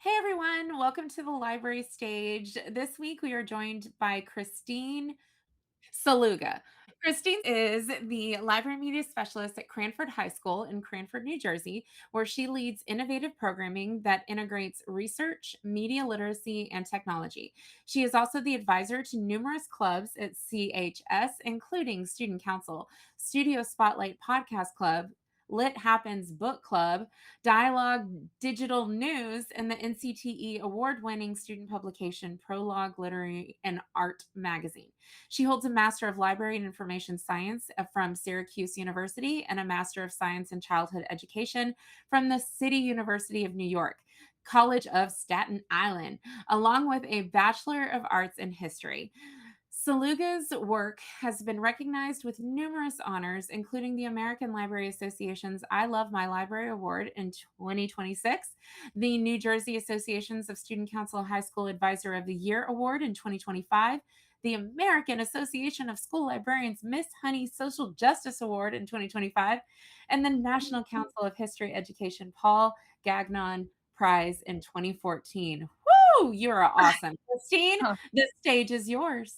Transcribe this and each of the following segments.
Hey everyone, welcome to the library stage. This week we are joined by Christine Szeluga. Christine is the library media specialist at Cranford High School in Cranford, New Jersey, where she leads innovative programming that integrates research, media literacy, and technology. She is also the advisor to numerous clubs at CHS, including Student Council, Studio Spotlight Podcast Club, Lit Happens Book Club, Dialogue Digital News, and the NCTE award winning student publication Prologue Literary and Art Magazine. She holds a Master of Library and Information Science from Syracuse University and a Master of Science in Childhood Education from the City University of New York. College of Staten Island, along with a Bachelor of Arts in History. Saluga's work has been recognized with numerous honors, including the American Library Association's I Love My Library Award in 2026, the New Jersey Associations of Student Council High School Advisor of the Year Award in 2025, the American Association of School Librarians Miss Honey Social Justice Award in 2025, and the National Council of History Education Paul Gagnon Prize in 2014. Woo! You're awesome. Christine, Huh. the stage is yours.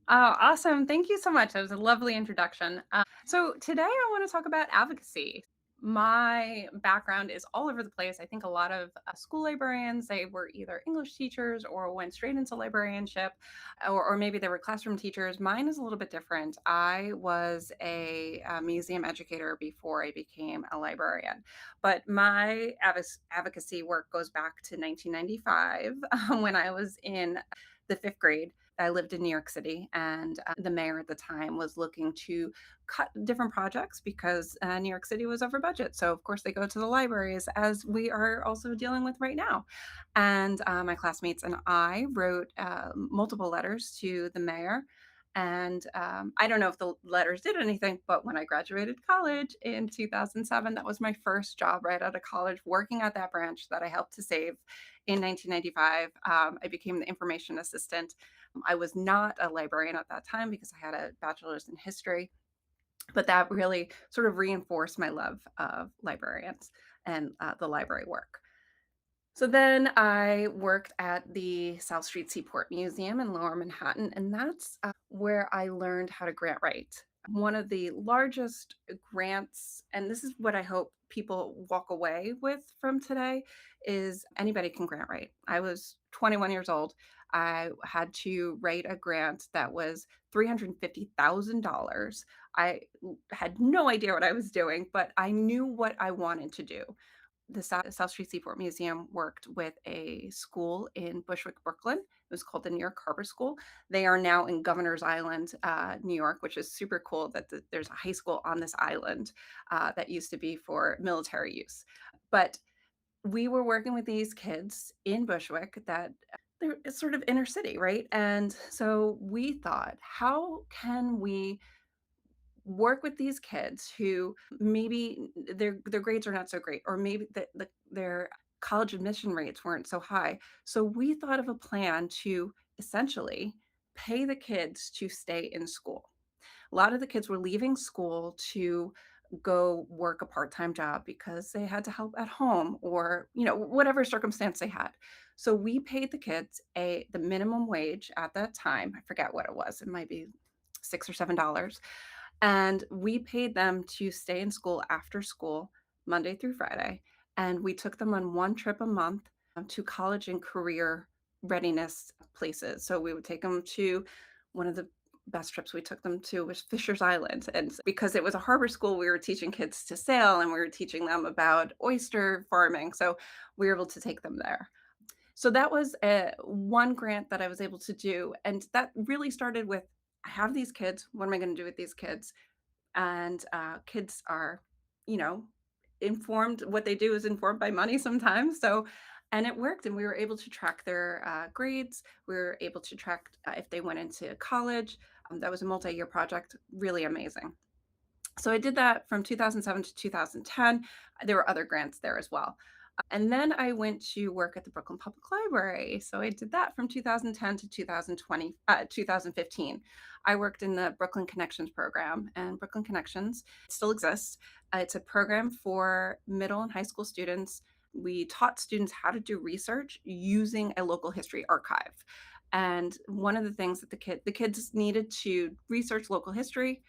Oh, awesome. Thank you so much. That was a lovely introduction. So, today I want to talk about advocacy. My background is all over the place. I think a lot of school librarians, they were either English teachers or went straight into librarianship, or maybe they were classroom teachers. Mine is a little bit different. I was a museum educator before I became a librarian, but my advocacy work goes back to 1995 when I was in the fifth grade. I lived in New York City, and the mayor at the time was looking to cut different projects because New York City was over budget. So, of course, they go to the libraries, as we are also dealing with right now. And my classmates and I wrote multiple letters to the mayor. And I don't know if the letters did anything, but when I graduated college in 2007, that was my first job right out of college, working at that branch that I helped to save in 1995. I became the information assistant. I was not a librarian at that time because I had a bachelor's in history, but that really sort of reinforced my love of librarians and the library work. So then I worked at the South Street Seaport Museum in Lower Manhattan, and that's where I learned how to grant write. One of the largest grants, and this is what I hope people walk away with from today, is anybody can grant write. I was 21 years old. I had to write a grant that was $350,000. I had no idea what I was doing, but I knew what I wanted to do. The South Street Seaport Museum worked with a school in Bushwick, Brooklyn. It was called the New York Harbor School. They are now in Governor's Island, New York, which is super cool that there's a high school on this island that used to be for military use. But we were working with these kids in Bushwick that it's sort of inner city, right? And so we thought, how can we work with these kids who maybe their grades are not so great, or maybe their college admission rates weren't so high. So we thought of a plan to essentially pay the kids to stay in school. A lot of the kids were leaving school to go work a part-time job because they had to help at home, or whatever circumstance they had. So we paid the kids the minimum wage at that time. I forget what it was. It might be $6 or $7, and we paid them to stay in school after school, Monday through Friday. And we took them on one trip a month to college and career readiness places. So we would take them to one of the best trips we took them to was Fisher's Island. And because it was a harbor school, we were teaching kids to sail and we were teaching them about oyster farming. So we were able to take them there. So that was one grant that I was able to do. And that really started with, I have these kids. What am I going to do with these kids? And kids are, you know, informed. What they do is informed by money sometimes. So, and it worked. And we were able to track their grades. We were able to track if they went into college. That was a multi-year project, really amazing. So I did that from 2007 to 2010. There were other grants there as well. And then I went to work at the Brooklyn Public Library. So I did that from 2010 to 2015. I worked in the Brooklyn Connections program, and Brooklyn Connections still exists. It's a program for middle and high school students We taught students how to do research using a local history archive. And one of the things that the kids needed to research local history,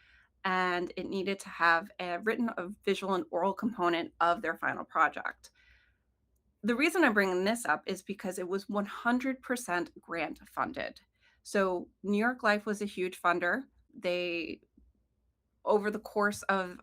and it needed to have a written, a visual, and oral component of their final project. The reason I'm bringing this up is because it was 100% grant funded. So New York Life was a huge funder. They over the course of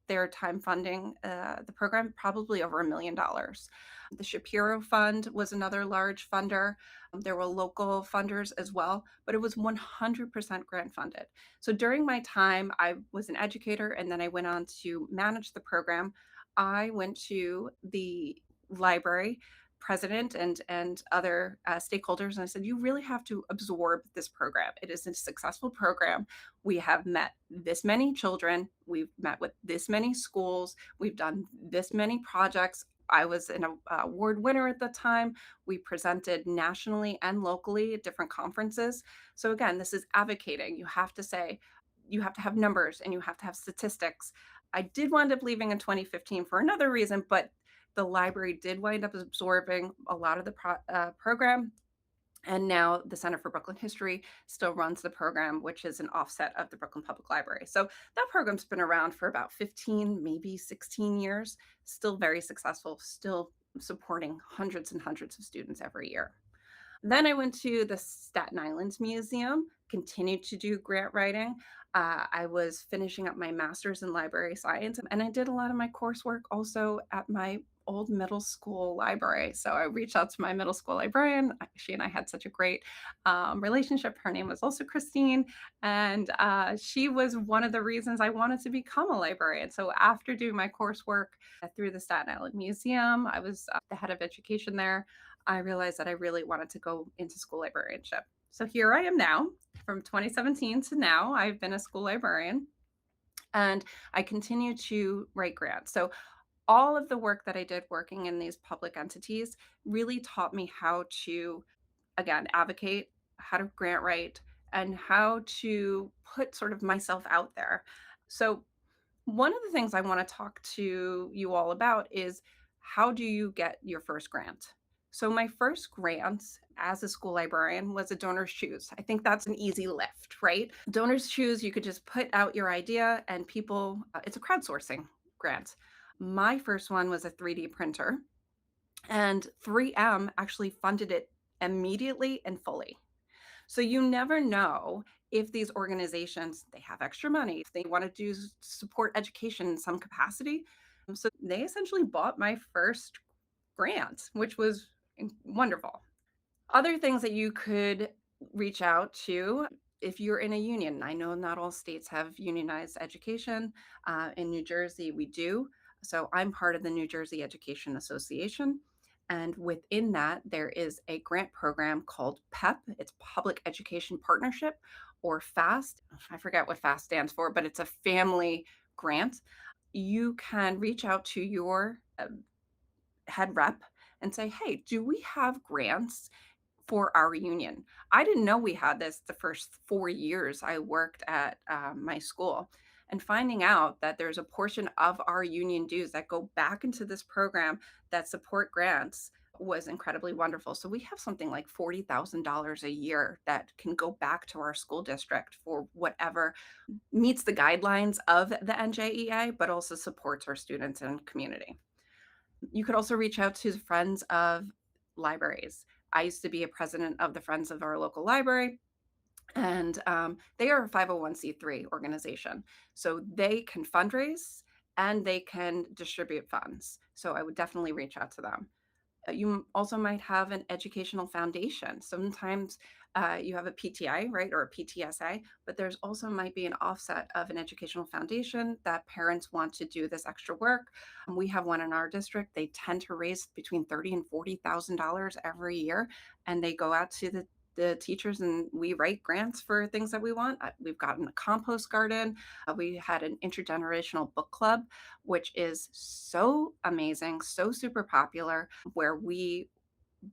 their time funding the program, probably over $1 million. The Shapiro Fund was another large funder. There were local funders as well, but it was 100% grant funded. So during my time, I was an educator and then I went on to manage the program. I went to the library president and other stakeholders and I said, you really have to absorb this program. It is a successful program. We have met this many children, we've met with this many schools, we've done this many projects. I was an award winner at the time. We presented nationally and locally at different conferences. So again, this is advocating. You have to say, you have to have numbers and you have to have statistics. I did wind up leaving in 2015 for another reason, but the library did wind up absorbing a lot of the program. And now the Center for Brooklyn History still runs the program, which is an offset of the Brooklyn Public Library. So that program's been around for about 15, maybe 16 years, still very successful, still supporting hundreds and hundreds of students every year. Then I went to the Staten Island Museum, continued to do grant writing. I was finishing up my master's in library science, and I did a lot of my coursework also at my old middle school library. So I reached out to my middle school librarian. She and I had such a great relationship. Her name was also Christine, and she was one of the reasons I wanted to become a librarian. So after doing my coursework through the Staten Island Museum, I was the head of education there. I realized that I really wanted to go into school librarianship. So here I am now. From 2017 to now, I've been a school librarian and I continue to write grants. So all of the work that I did working in these public entities really taught me how to, again, advocate, how to grant write, and how to put sort of myself out there. So one of the things I want to talk to you all about is how do you get your first grant? So, my first grant as a school librarian was a donor's choose. I think that's an easy lift, right? Donor's choose, you could just put out your idea and people, it's a crowdsourcing grant. My first one was a 3D printer, and 3M actually funded it immediately and fully. So you never know if these organizations they have extra money, if they want to do support education in some capacity. So they essentially bought my first grant, which was wonderful. Other things that you could reach out to if you're in a union. I know not all states have unionized education. In New Jersey, we do. So I'm part of the New Jersey Education Association. And within that, there is a grant program called PEP. It's Public Education Partnership or FAST. I forget what FAST stands for, but it's a family grant. You can reach out to your head rep and say, hey, do we have grants for our union? I didn't know we had this the first 4 years I worked at my school. And finding out that there's a portion of our union dues that go back into this program that support grants was incredibly wonderful. So we have something like $40,000 a year that can go back to our school district for whatever meets the guidelines of the NJEA, but also supports our students and community. You could also reach out to the Friends of Libraries. I used to be a president of the Friends of our local library, and they are a 501c3 organization. So they can fundraise and they can distribute funds. So I would definitely reach out to them. You also might have an educational foundation. Sometimes you have a PTI, right, or a PTSA, but there's also might be an offset of an educational foundation that parents want to do this extra work. We have one in our district. They tend to raise between $30,000 and $40,000 every year, and they go out to the teachers and we write grants for things that we want. We've gotten a compost garden. We had an intergenerational book club, which is so amazing, so super popular, where we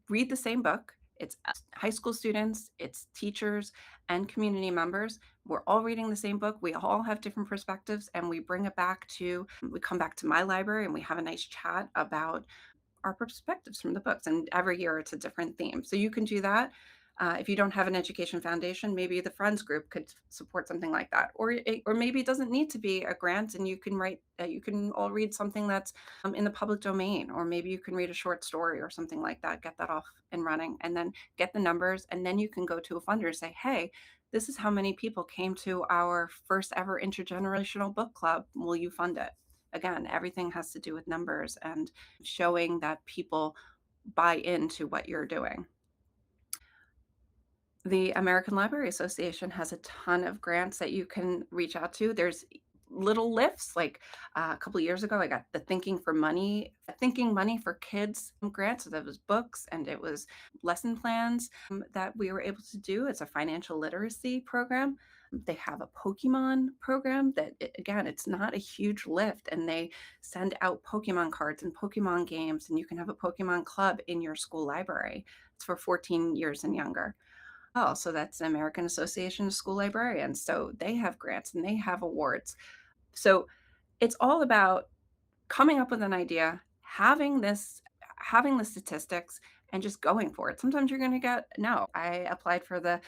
read the same book. It's high school students, it's teachers, and community members. We're all reading the same book. We all have different perspectives, and we come back to my library and we have a nice chat about our perspectives from the books. And every year it's a different theme. So you can do that. If you don't have an education foundation, maybe the friends group could support something like that, or maybe it doesn't need to be a grant, and you can write. You can all read something that's in the public domain, or maybe you can read a short story or something like that. Get that off and running, and then get the numbers, and then you can go to a funder and say, "Hey, this is how many people came to our first ever intergenerational book club. Will you fund it?" Again, everything has to do with numbers and showing that people buy into what you're doing. The American Library Association has a ton of grants that you can reach out to. There's little lifts. Like a couple of years ago, I got the Thinking Money for Kids grant. So that was books and it was lesson plans that we were able to do. It's a financial literacy program. They have a Pokemon program that, again, it's not a huge lift, and they send out Pokemon cards and Pokemon games, and you can have a Pokemon club in your school library. It's for 14 years and younger. Oh, so that's the American Association of School Librarians. So they have grants and they have awards. So it's all about coming up with an idea, having the statistics, and just going for it. Sometimes you're going to get no. I applied for the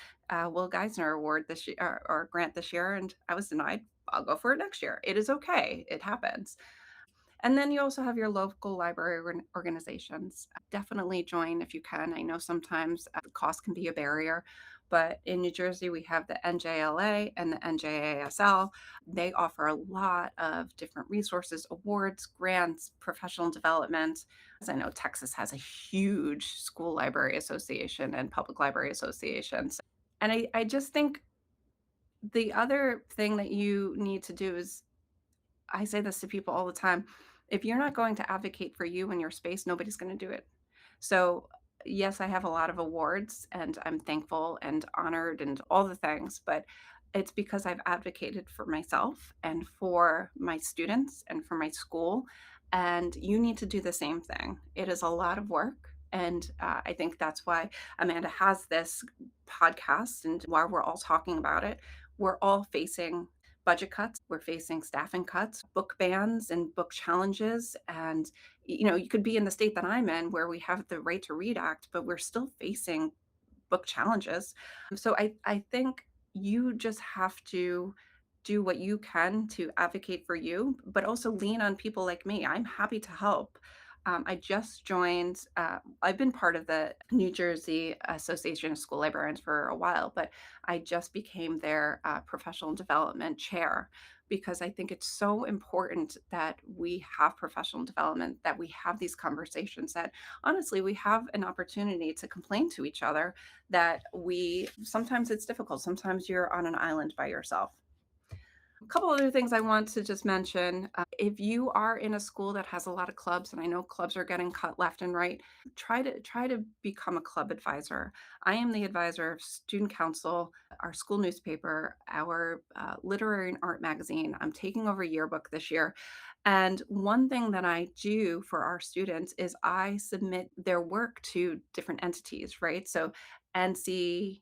Will Geisner Award this year, or grant this year, and I was denied. I'll go for it next year. It is okay. It happens. And then you also have your local library organizations. Definitely join if you can. I know sometimes the cost can be a barrier, but in New Jersey, we have the NJLA and the NJASL. They offer a lot of different resources, awards, grants, professional development. As I know, Texas has a huge school library association and public library associations. And I just think the other thing that you need to do is, I say this to people all the time. If you're not going to advocate for you and your space, nobody's going to do it. So, yes, I have a lot of awards and I'm thankful and honored and all the things, but it's because I've advocated for myself and for my students and for my school. And you need to do the same thing. It is a lot of work. And I think that's why Amanda has this podcast and why we're all talking about it. We're all facing budget cuts, we're facing staffing cuts, book bans and book challenges. And, you could be in the state that I'm in where we have the Right to Read Act, but we're still facing book challenges. So I think you just have to do what you can to advocate for you, but also lean on people like me. I'm happy to help. I just joined, I've been part of the New Jersey Association of School Librarians for a while, but I just became their professional development chair because I think it's so important that we have professional development, that we have these conversations, that honestly, we have an opportunity to complain to each other, that we sometimes it's difficult. Sometimes you're on an island by yourself. A couple other things I want to just mention. If you are in a school that has a lot of clubs, and I know clubs are getting cut left and right, try to become a club advisor. I am the advisor of student council, our school newspaper, our literary and art magazine. I'm taking over yearbook this year. And one thing that I do for our students is I submit their work to different entities, right? So NC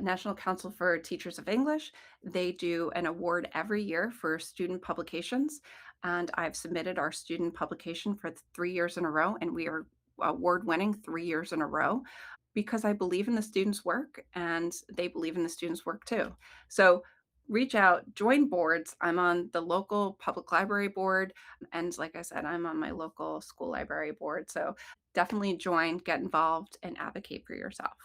National Council for Teachers of English. They do an award every year for student publications. And I've submitted our student publication for 3 years in a row, and we are award winning 3 years in a row because I believe in the students' work and they believe in the students' work too. So reach out, join boards. I'm on the local public library board. And like I said, I'm on my local school library board. So definitely join, get involved, and advocate for yourself.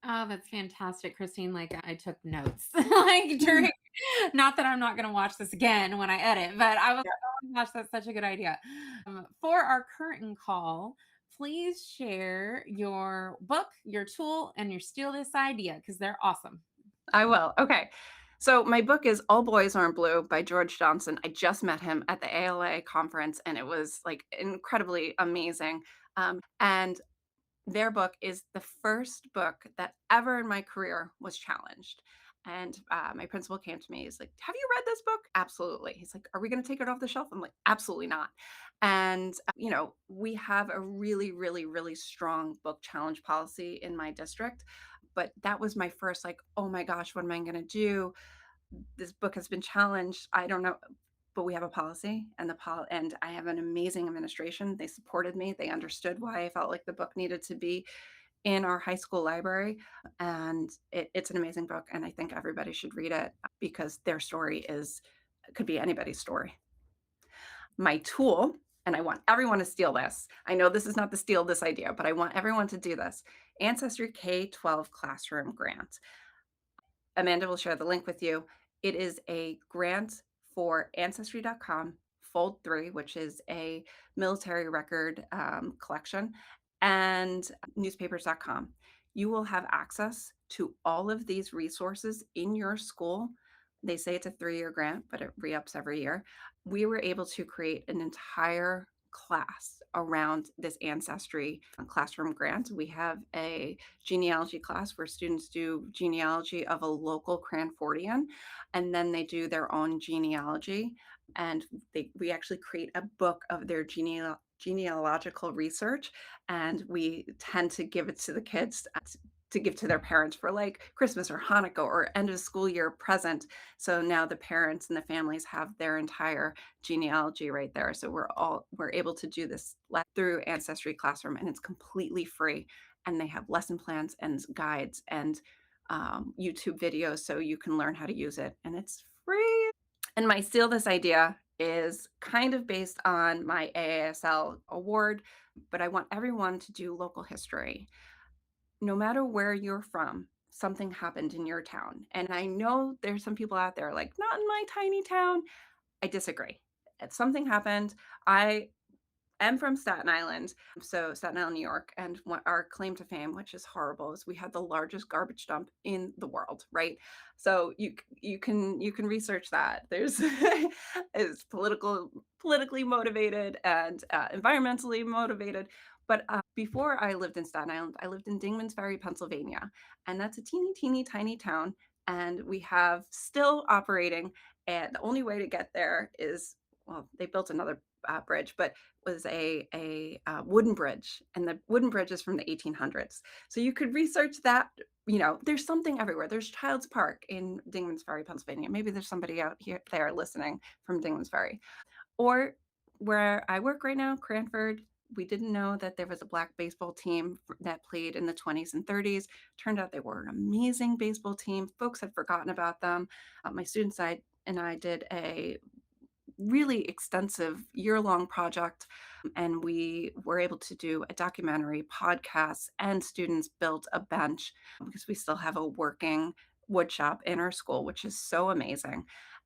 Oh, that's fantastic, Christine. Like I took notes, like during, not that I'm not going to watch this again when I edit, but I was, oh my gosh, that's such a good idea. For our curtain call, please share your book, your tool, and your steal this idea because they're awesome. I will. Okay. So my book is All Boys Aren't Blue by George Johnson. I just met him at the ALA conference and it was like incredibly amazing. And their book is the first book that ever in my career was challenged. And my principal came to me. He's like, "Have you read this book?" Absolutely. He's like, "Are we going to take it off the shelf?" I'm like, "Absolutely not." And, we have a really, really, really strong book challenge policy in my district. But that was my first, like, oh my gosh, what am I going to do? This book has been challenged. I don't know. but we have a policy, and and I have an amazing administration. They supported me. They understood why I felt like the book needed to be in our high school library, and it's an amazing book, and I think everybody should read it because their story is could be anybody's story. My tool, and I want everyone to steal this. I know this is not the steal this idea, but I want everyone to do this. Ancestry K-12 Classroom Grant. Amanda will share the link with you. It is a grant for Ancestry.com, Fold 3, which is a military record collection, and newspapers.com. You will have access to all of these resources in your school. They say it's a 3-year grant, but it re ups every year. We were able to create an entire class around this ancestry classroom grant. We have a genealogy class where students do genealogy of a local Cranfordian, and then they do their own genealogy. And we actually create a book of their genealogical research, and we tend to give it to the kids to give to their parents for like Christmas or Hanukkah or end of school year present. So now the parents and the families have their entire genealogy right there. So we're able to do this through Ancestry Classroom, and it's completely free. And they have lesson plans and guides and YouTube videos so you can learn how to use it, and it's free. And my Steal This idea is kind of based on my AASL award, but I want everyone to do local history. No matter where you're from, something happened in your town. And I know there's some people out there like, not in my tiny town. I disagree. Something happened. I am from Staten Island, so Staten Island, New York, and what our claim to fame, which is horrible, is we had the largest garbage dump in the world, right? So you can research that. There's it's politically motivated and environmentally motivated. But before I lived in Staten Island, I lived in Dingman's Ferry, Pennsylvania, and that's a teeny tiny town. And we have still operating, and the only way to get there is, well, they built another bridge, but was a wooden bridge, and the wooden bridge is from the 1800s. So you could research that. There's something everywhere. There's Child's Park in Dingman's Ferry, Pennsylvania. Maybe there's somebody out here there listening from Dingman's Ferry. Or where I work right now, Cranford, we didn't know that there was a black baseball team that played in the 20s and 30s. Turned out they were an amazing baseball team. Folks had forgotten about them. My student side and I did a really extensive year-long project, and we were able to do a documentary, podcast, and students built a bench because we still have a working wood shop in our school, which is so amazing.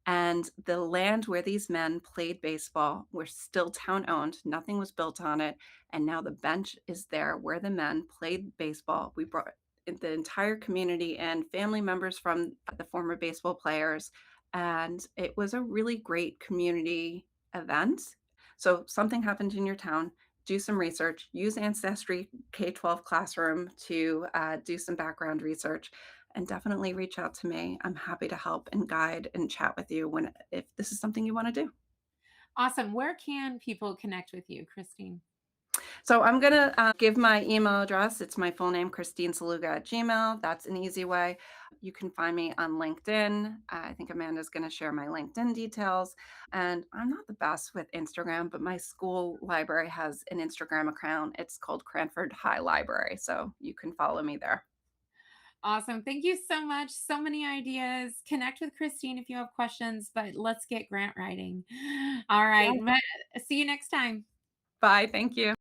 And the land where these men played baseball were still town owned. Nothing was built on it. And now the bench is there where the men played baseball. We brought the entire community and family members from the former baseball players, and it was a really great community event. So something happened in your town, do some research, use Ancestry K-12 Classroom to do some background research, and definitely reach out to me. I'm happy to help and guide and chat with you if this is something you want to do. Awesome. Where can people connect with you, Christine? So I'm gonna give my email address. It's my full name, Christine Szeluga at Gmail. That's an easy way. You can find me on LinkedIn. I think Amanda's gonna share my LinkedIn details. And I'm not the best with Instagram, but my school library has an Instagram account. It's called Cranford High Library. So you can follow me there. Awesome. Thank you so much. So many ideas. Connect with Christine if you have questions, but let's get grant writing. All right. Yeah. See you next time. Bye. Thank you.